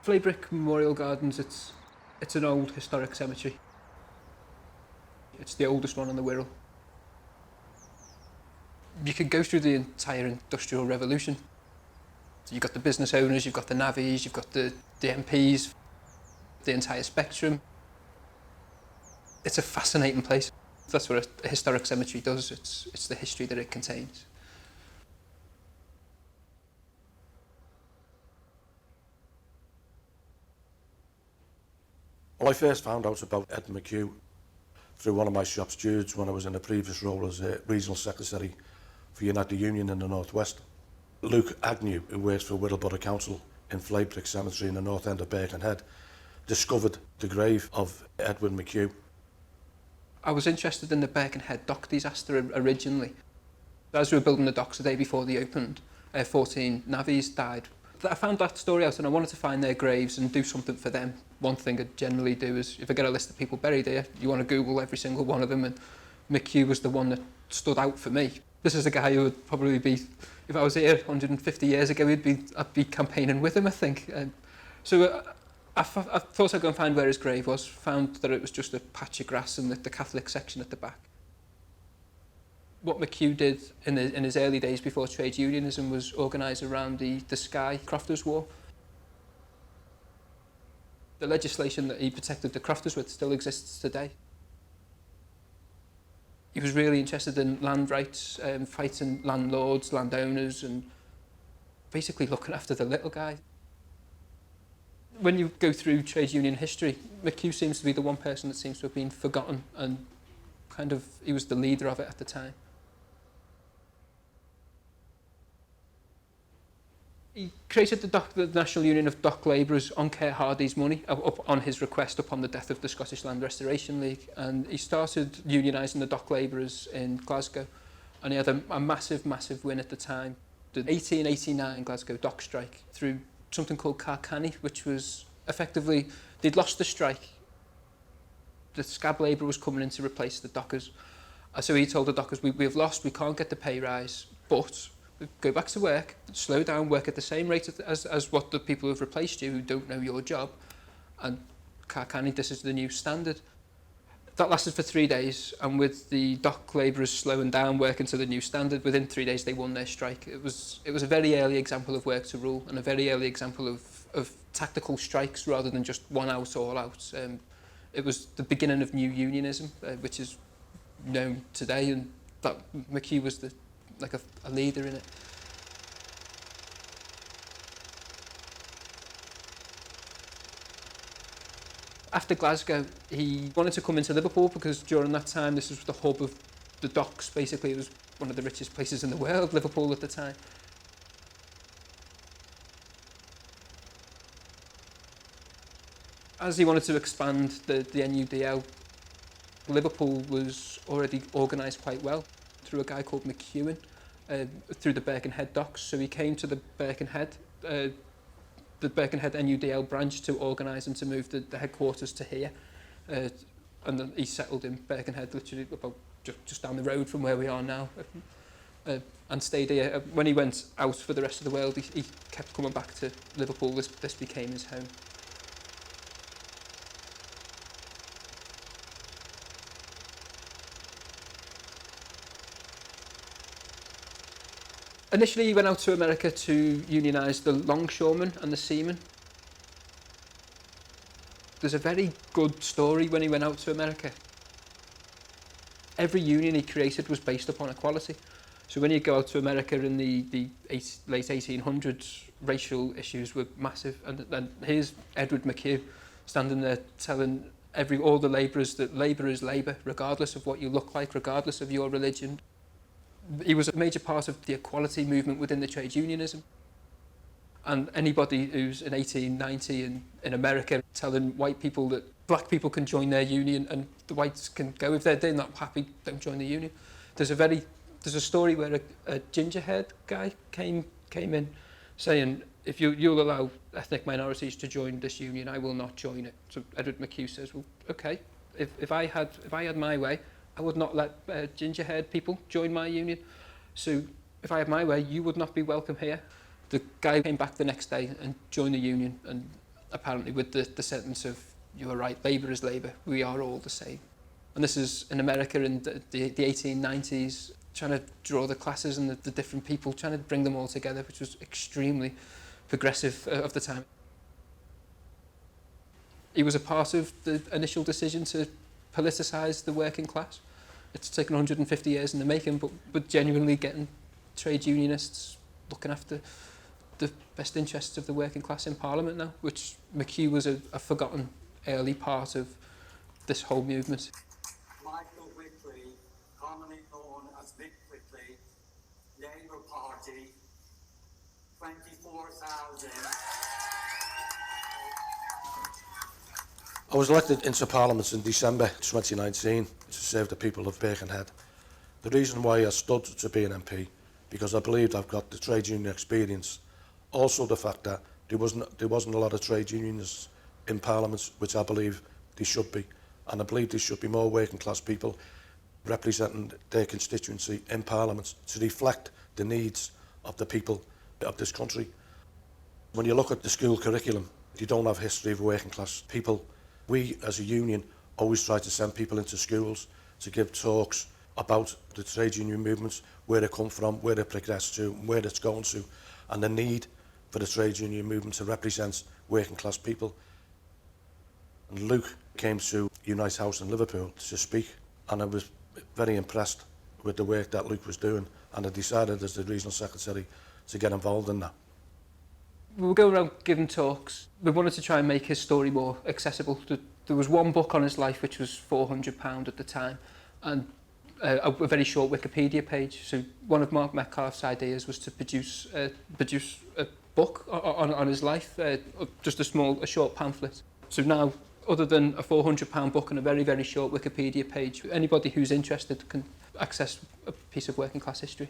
Flaybrick Memorial Gardens, it's an old historic cemetery. It's the oldest one in the Wirral. You could go through the entire Industrial Revolution. You've got the business owners, you've got the navvies, you've got the MPs, the entire spectrum. It's a fascinating place. That's what a historic cemetery does. It's the history that it contains. Well, I first found out about Ed McHugh through one of my shop stewards when I was in a previous role as a regional secretary for United Union in the North West. Luke Agnew, who works for Wirral Borough Council in Flaybrick Cemetery in the north end of Birkenhead, discovered the grave of Edwin McHugh. I was interested in the Birkenhead dock disaster originally. As we were building the docks the day before they opened, 14 navvies died. I found that story out and I wanted to find their graves and do something for them. One thing I generally do is, if I get a list of people buried here, you want to Google every single one of them, and McHugh was the one that stood out for me. This is a guy who would probably be, if I was here 150 years ago, I'd be campaigning with him, I think. So I thought I'd go and find where his grave was, found that it was just a patch of grass in the Catholic section at the back. What McHugh did in his early days before trade unionism was organise around the Skye Crofters War. The legislation that he protected the crofters with still exists today. He was really interested in land rights, fighting landlords, landowners, and basically looking after the little guy. When you go through trade union history, McHugh seems to be the one person that seems to have been forgotten, and he was the leader of it at the time. He created the National Union of Dock Labourers on Kerr Hardy's money, up on his request upon the death of the Scottish Land Restoration League, and he started unionising the dock labourers in Glasgow, and he had a massive, massive win at the time. The 1889 Glasgow dock strike through something called Carcanny, which was effectively, they'd lost the strike. The scab labour was coming in to replace the dockers. So he told the dockers, we've lost, we can't get the pay rise, but go back to work, slow down, work at the same rate as what the people who've replaced you who don't know your job. And Carcanny, this is the new standard. That lasted for 3 days, and with the dock labourers slowing down, working to the new standard, within 3 days they won their strike. It was a very early example of work to rule, and a very early example of tactical strikes rather than just one out, all out. It was the beginning of new unionism, which is known today, and that McHugh was a leader in it. After Glasgow, he wanted to come into Liverpool because during that time this was the hub of the docks. Basically, it was one of the richest places in the world, Liverpool at the time. As he wanted to expand the NUDL, Liverpool was already organised quite well through a guy called McHugh, through the Birkenhead docks. So he came to the Birkenhead NUDL branch to organise and to move the headquarters to here. And then he settled in Birkenhead, literally about just down the road from where we are now, and stayed here. When he went out for the rest of the world, he kept coming back to Liverpool. This became his home. Initially, he went out to America to unionise the longshoremen and the seamen. There's a very good story when he went out to America. Every union he created was based upon equality. So when you go out to America in the late 1800s, racial issues were massive. And here's Edward McHugh standing there telling all the labourers that labour is labour, regardless of what you look like, regardless of your religion. He was a major part of the equality movement within the trade unionism. And anybody who's in 1890 in America telling white people that black people can join their union and the whites can go, if they're not happy, don't join the union. There's a story where a ginger-haired guy came in saying, if you'll allow ethnic minorities to join this union, I will not join it. So Edward McHugh says, well, okay, if I had my way, I would not let ginger-haired people join my union. So if I had my way, you would not be welcome here. The guy came back the next day and joined the union, and apparently with the sentence of, you are right, labour is labour, we are all the same. And this is in America in the 1890s, trying to draw the classes and the different people, trying to bring them all together, which was extremely progressive of the time. He was a part of the initial decision to politicise the working class. It's taken 150 years in the making, but genuinely getting trade unionists looking after the best interests of the working class in Parliament now, which McHugh was a forgotten early part of this whole movement. Michael Wickley, commonly known as Mick Wickley, Labour Party, 24,000. I was elected into Parliament in December 2019 to serve the people of Birkenhead. The reason why I stood to be an MP, because I believed I've got the trade union experience. Also the fact that there wasn't a lot of trade unionists in Parliament, which I believe there should be. And I believe there should be more working class people representing their constituency in Parliament to reflect the needs of the people of this country. When you look at the school curriculum, you don't have history of working class people. We as a union always try to send people into schools to give talks about the trade union movements, where they come from, where they progress to, where it's going to, and the need for the trade union movement to represent working class people. And Luke came to Unite House in Liverpool to speak, and I was very impressed with the work that Luke was doing, and I decided as the regional secretary to get involved in that. We were going around giving talks. We wanted to try and make his story more accessible. There was one book on his life which was £400 at the time, and a very short Wikipedia page. So one of Mark Metcalfe's ideas was to produce a book on his life, just a short pamphlet. So now, other than a £400 book and a very, very short Wikipedia page, anybody who's interested can access a piece of working class history.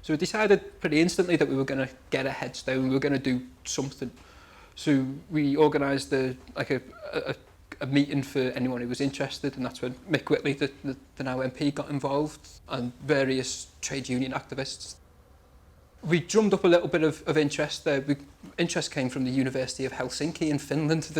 So we decided pretty instantly that we were going to get a headstone, we were going to do something. So we organised a meeting for anyone who was interested, and that's when Mick Whitley, the now MP, got involved, and various trade union activists. We drummed up a little bit of interest there. Interest came from the University of Helsinki in Finland.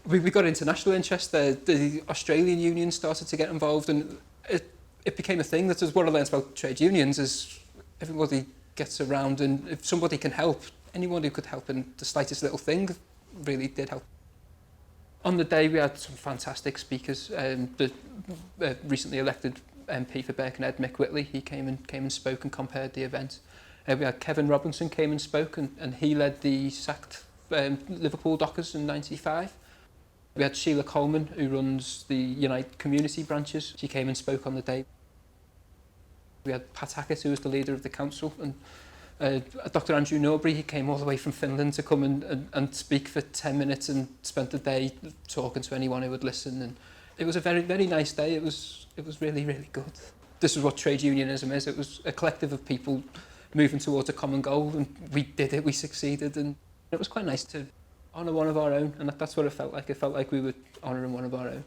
We got international interest there. The Australian Union started to get involved, and it became a thing. That is what I learned about trade unions, is everybody gets around, and if somebody can help, anyone who could help in the slightest little thing really did help. On the day we had some fantastic speakers. The recently elected MP for Birkenhead, Mick Whitley, he came and spoke and compared the event. We had Kevin Robinson came and spoke, and he led the sacked Liverpool Dockers in '95. We had Sheila Coleman, who runs the Unite community branches. She came and spoke on the day. We had Pat Hackett, who was the leader of the council, and Dr. Andrew Norbury, he came all the way from Finland to come and speak for 10 minutes and spent the day talking to anyone who would listen. And it was a very, very nice day. It was really, really good. This is what trade unionism is. It was a collective of people moving towards a common goal, and we did it, we succeeded, and it was quite nice to honour one of our own, and that's what it felt like. It felt like we were honouring one of our own.